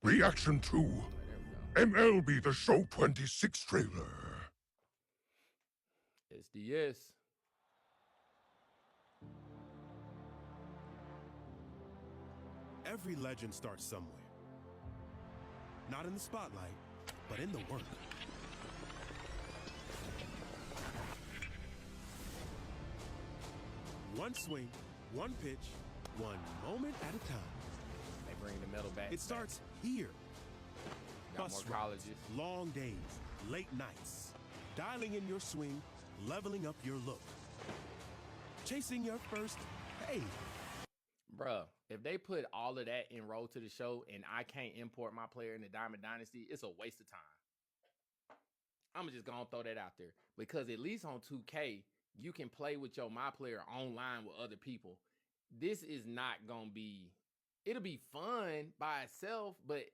Reaction to MLB The Show 26 trailer. SDS. Every legend starts somewhere. Not in the spotlight, but in the work. One swing, one pitch, one moment at a time. They bring the metal back. It starts here. Got more colleges. Long days, late nights. Dialing in your swing, leveling up your look. Chasing your first hey. Bruh, if they put all of that in Road to the Show and I can't import my player in the Diamond Dynasty, it's a waste of time. I'm just going to throw that out there. Because at least on 2K, you can play with your my player online with other people. This is not going to be... It'll be fun by itself, but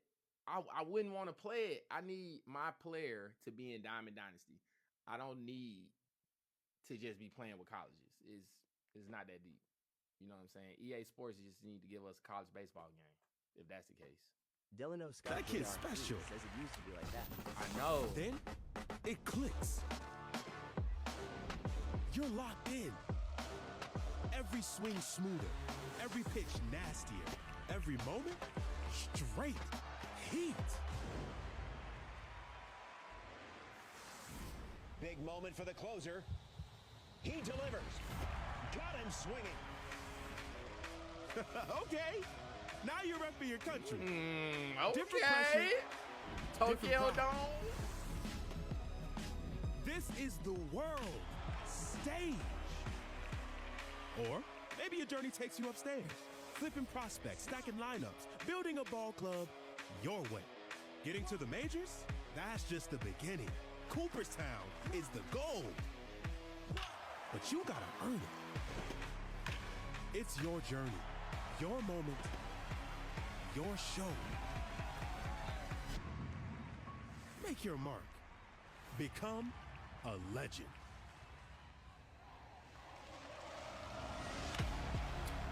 I wouldn't want to play it. I need my player to be in Diamond Dynasty. I don't need to just be playing with colleges. It's not that deep. You know what I'm saying? EA Sports just need to give us a college baseball game, if that's the case. Delano Scott That kid's special. Says it used to be like that. I know. Then it clicks. You're locked in. Every swing smoother, every pitch nastier, every moment straight heat. Big moment for the closer. He delivers. Got him swinging. Okay, now you're repping your country. Different Okay. pressure, Tokyo different Dome. This is the world stage. Or maybe your journey takes you upstairs, flipping prospects, stacking lineups, building a ball club your way. Getting to the majors? That's just the beginning. Cooperstown is the goal. But you gotta earn it. It's your journey, your moment, your show. Make your mark. Become a legend.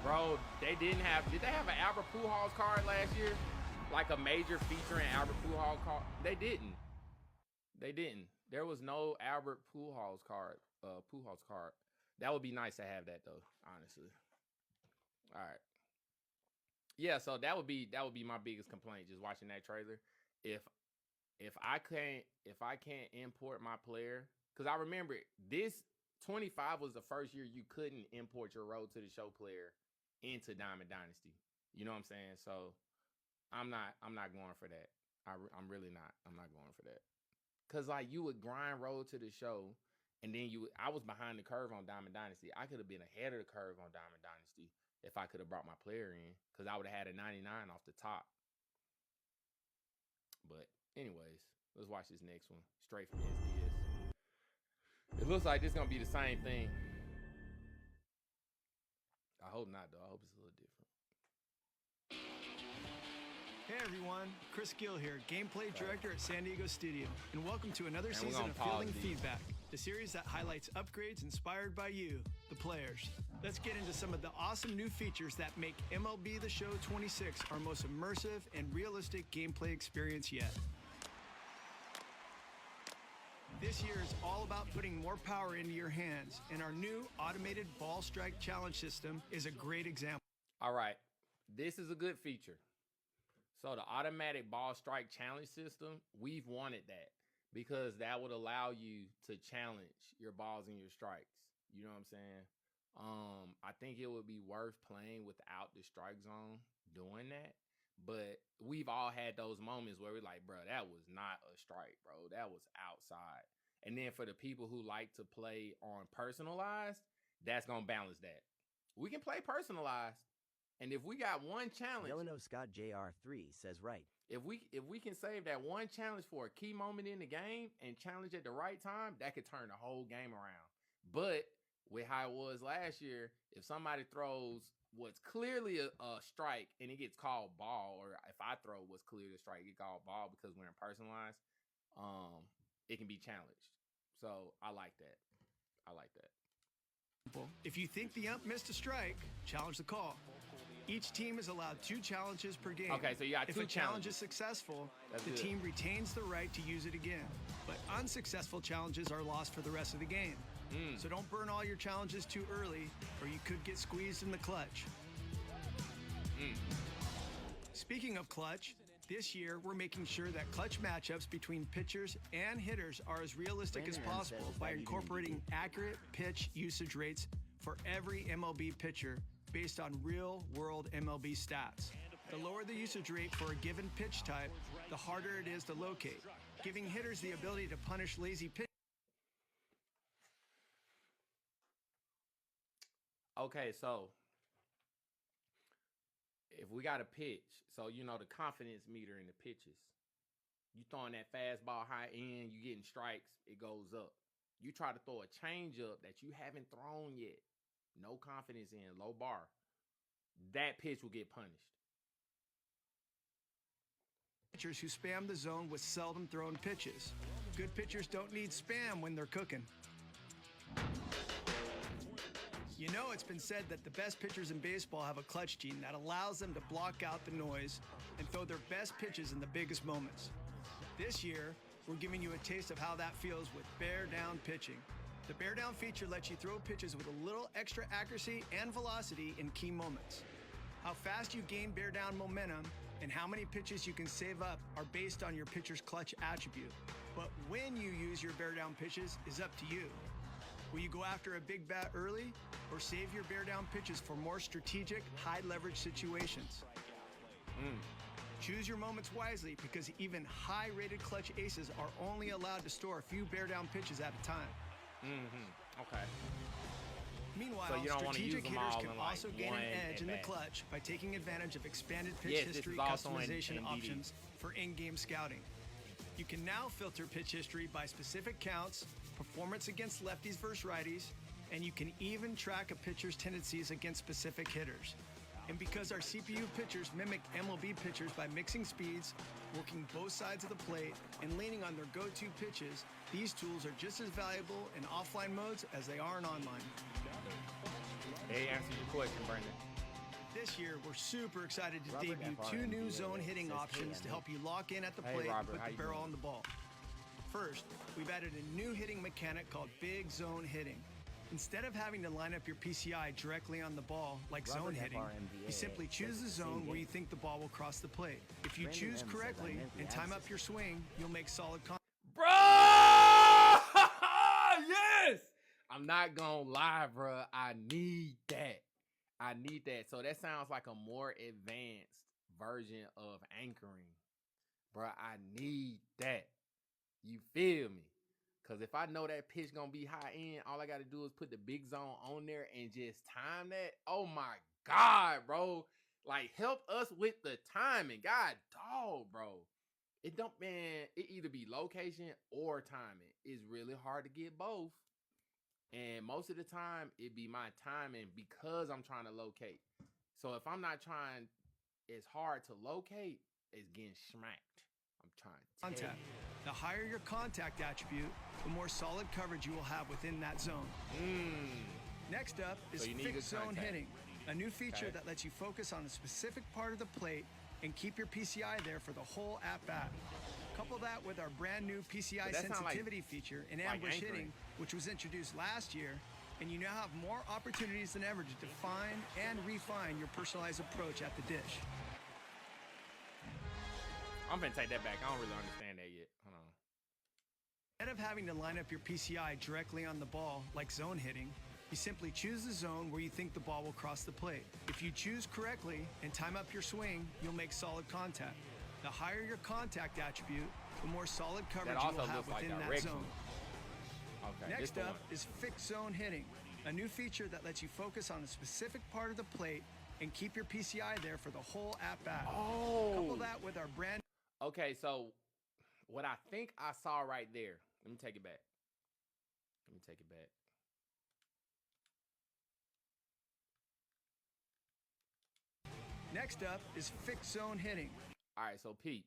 Bro, did they have an Albert Pujols card last year? Like a major featuring Albert Pujols card? They didn't. There was no Albert Pujols card. That would be nice to have that though, honestly. All right. Yeah, so that would be my biggest complaint just watching that trailer. If I can't import my player, because I remember this 25 was the first year you couldn't import your Road to the Show player into Diamond Dynasty. You know what I'm saying? So I'm not going for that. I'm really not. I'm not going for that. Cause like you would grind Road to the Show, and then I was behind the curve on Diamond Dynasty. I could have been ahead of the curve on Diamond Dynasty if I could have brought my player in, because I would have had a 99 off the top. But anyways, let's watch this next one straight from SDS. It looks like this is gonna be the same thing. I hope not though. I hope it's a little different. Hey everyone, Chris Gill here, Gameplay Director at San Diego Studio, and welcome to another season of Fielding Feedback, the series that highlights upgrades inspired by you, the players. Let's get into some of the awesome new features that make MLB The Show 26 our most immersive and realistic gameplay experience yet. This year is all about putting more power into your hands, and our new automated ball strike challenge system is a great example. All right, this is a good feature. So the automatic ball strike challenge system, we've wanted that because that would allow you to challenge your balls and your strikes. You know what I'm saying? I think it would be worth playing without the strike zone doing that. But we've all had those moments where we're like, bro, that was not a strike, bro. That was outside. And then for the people who like to play on personalized, that's going to balance that. We can play personalized. And if we got one challenge, Delano Scott JR3 says right. If we can save that one challenge for a key moment in the game and challenge at the right time, that could turn the whole game around. But with how it was last year, if somebody throws what's clearly a strike and it gets called ball, or if I throw what's clearly a strike, it get called ball because we're in personalized, it can be challenged. So I like that. I like that. If you think the ump missed a strike, challenge the call. Each team is allowed 2 challenges per game. Okay, so you got 2 If a challenge challenges. is successful, That's the good. team retains the right to use it again. But unsuccessful challenges are lost for the rest of the game. So don't burn all your challenges too early, or you could get squeezed in the clutch. Speaking of clutch, this year we're making sure that clutch matchups between pitchers and hitters are as realistic as Brandon M possible says by that you didn't incorporating accurate pitch usage rates for every MLB pitcher based on real-world MLB stats. The lower the usage rate for a given pitch type, the harder it is to locate, giving hitters the ability to punish lazy pitch. Okay, so if we got a pitch, so you know the confidence meter in the pitches. You throwing that fastball high end, you getting strikes, it goes up. You try to throw a changeup that you haven't thrown yet, no confidence in, low bar. That pitch will get punished. Pitchers who spam the zone with seldom thrown pitches. Good pitchers don't need spam when they're cooking. You know, it's been said that the best pitchers in baseball have a clutch gene that allows them to block out the noise and throw their best pitches in the biggest moments. This year, we're giving you a taste of how that feels with bear down pitching. The bear down feature lets you throw pitches with a little extra accuracy and velocity in key moments. How fast you gain bear down momentum and how many pitches you can save up are based on your pitcher's clutch attribute. But when you use your bear down pitches is up to you. Will you go after a big bat early or save your bear down pitches for more strategic, high leverage situations? Choose your moments wisely because even high rated clutch aces are only allowed to store a few bear down pitches at a time. Okay. Meanwhile, So you don't wanna use strategic them hitters all can in, like, also gain one an edge in the at-bat. clutch by taking advantage of expanded pitch Yes, this history is also in customization DD. options for in-game scouting. You can now filter pitch history by specific counts, performance against lefties versus righties, and you can even track a pitcher's tendencies against specific hitters. And because our CPU pitchers mimic MLB pitchers by mixing speeds, working both sides of the plate, and leaning on their go-to pitches, these tools are just as valuable in offline modes as they are in online. They answered your question, Brandon. This year, we're super excited to Robert debut FRMBA 2 new zone hitting says, options "Hey, to help you lock in at the Hey, plate Robert, and how put you the barrel doing? on the ball. First, we've added a new hitting mechanic called big zone hitting. Instead of having to line up your PCI directly on the ball like zone Robert hitting, FRMBA you simply says choose the it's the same zone where game. you think the ball will cross the plate. If you Brandon choose M says, correctly "I meant the and time up axis." your swing, you'll make solid contact. Bro! Yes! I'm not gonna lie, bro. I need that. I need that. So that sounds like a more advanced version of anchoring. Bro, I need that. You feel me? Because if I know that pitch going to be high end, all I got to do is put the big zone on there and just time that. Oh, my God, bro. Like, help us with the timing. God, dog, bro. It don't, man, it either be location or timing. It's really hard to get both. And most of the time, it be my timing because I'm trying to locate. So if I'm not trying as hard to locate, it's getting smacked. I'm trying to tell Contact. you. The higher your contact attribute, the more solid coverage you will have within that zone. Next up is So you need fixed good zone contact. hitting, a new feature Okay. that lets you focus on a specific part of the plate and keep your PCI there for the whole at-bat. Couple that with our brand new PCI But that sound like- sensitivity feature in like ambush anchoring. hitting, which was introduced last year, and you now have more opportunities than ever to define and refine your personalized approach at the dish. I'm going to take that back. I don't really understand that yet. Hold on. Instead of having to line up your PCI directly on the ball like zone hitting, you simply choose the zone where you think the ball will cross the plate. If you choose correctly and time up your swing, you'll make solid contact. The higher your contact attribute, the more solid coverage you also will have looks like within that directional. zone. Okay. this Next the up one. is fixed zone hitting, a new feature that lets you focus on a specific part of the plate and keep your PCI there for the whole at-bat. Couple Oh. that with our brand Okay, so what I think I saw right there. Let me take it back. Let me take it back. Next up is fixed zone hitting. All right, so Pete,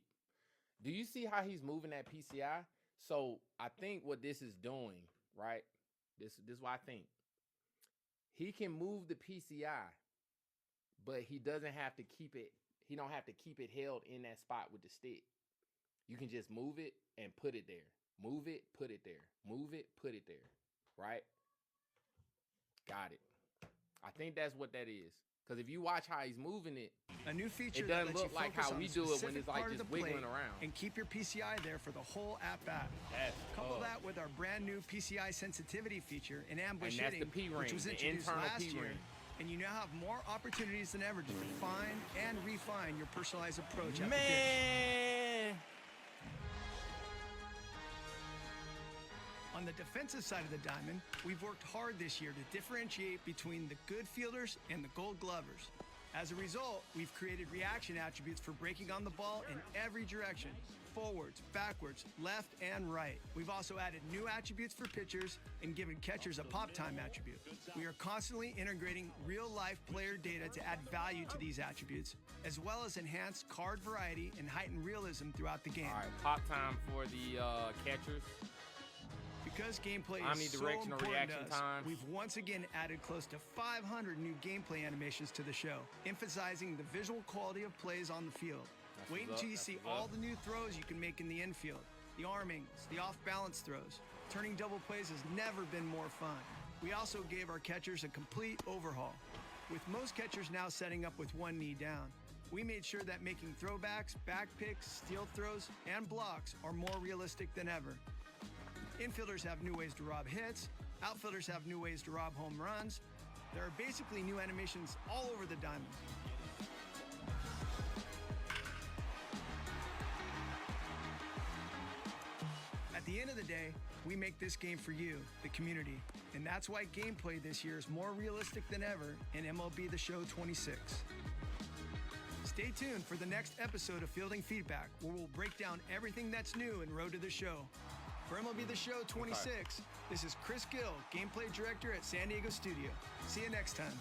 do you see how he's moving that PCI? So I think what this is doing, right? This is what I think. He can move the PCI, but he doesn't have to keep it. He don't have to keep it held in that spot with the stick. You can just move it and put it there. Move it, put it there. Move it, put it there. Right? Got it. I think that's what that is. Because if you watch how he's moving it, a new feature it that doesn't lets look you like focus how on we a do it when specific it's like part of just the plate wiggling around. and keep your PCI there for the whole at-bat. Couple that with our brand new PCI sensitivity feature in ambush And that's hitting, the P-ring, which was the introduced internal last year. P-ring. And you now have more opportunities than ever to define and refine your personalized approach at the pitch. Man! On the defensive side of the diamond, we've worked hard this year to differentiate between the good fielders and the gold glovers. As a result, we've created reaction attributes for breaking on the ball in every direction, forwards, backwards, left, and right. We've also added new attributes for pitchers and given catchers a pop time attribute. We are constantly integrating real-life player data to add value to these attributes, as well as enhance card variety and heighten realism throughout the game. All right, pop time for the catchers. Because gameplay is so Omnidirectional important reaction to us, time. we've once again added close to 500 new gameplay animations to the show, emphasizing the visual quality of plays on the field. Wait until you see all the new throws you can make in the infield. The arm angles, the off-balance throws. Turning double plays has never been more fun. We also gave our catchers a complete overhaul. With most catchers now setting up with one knee down, we made sure that making throwbacks, back picks, steal throws, and blocks are more realistic than ever. Infielders have new ways to rob hits. Outfielders have new ways to rob home runs. There are basically new animations all over the diamond. At the end of the day, we make this game for you, the community. And that's why gameplay this year is more realistic than ever in MLB The Show 26. Stay tuned for the next episode of Fielding Feedback, where we'll break down everything that's new in Road to the Show. For MLB The Show 26, this is Chris Gill, Gameplay Director at San Diego Studio. See you next time.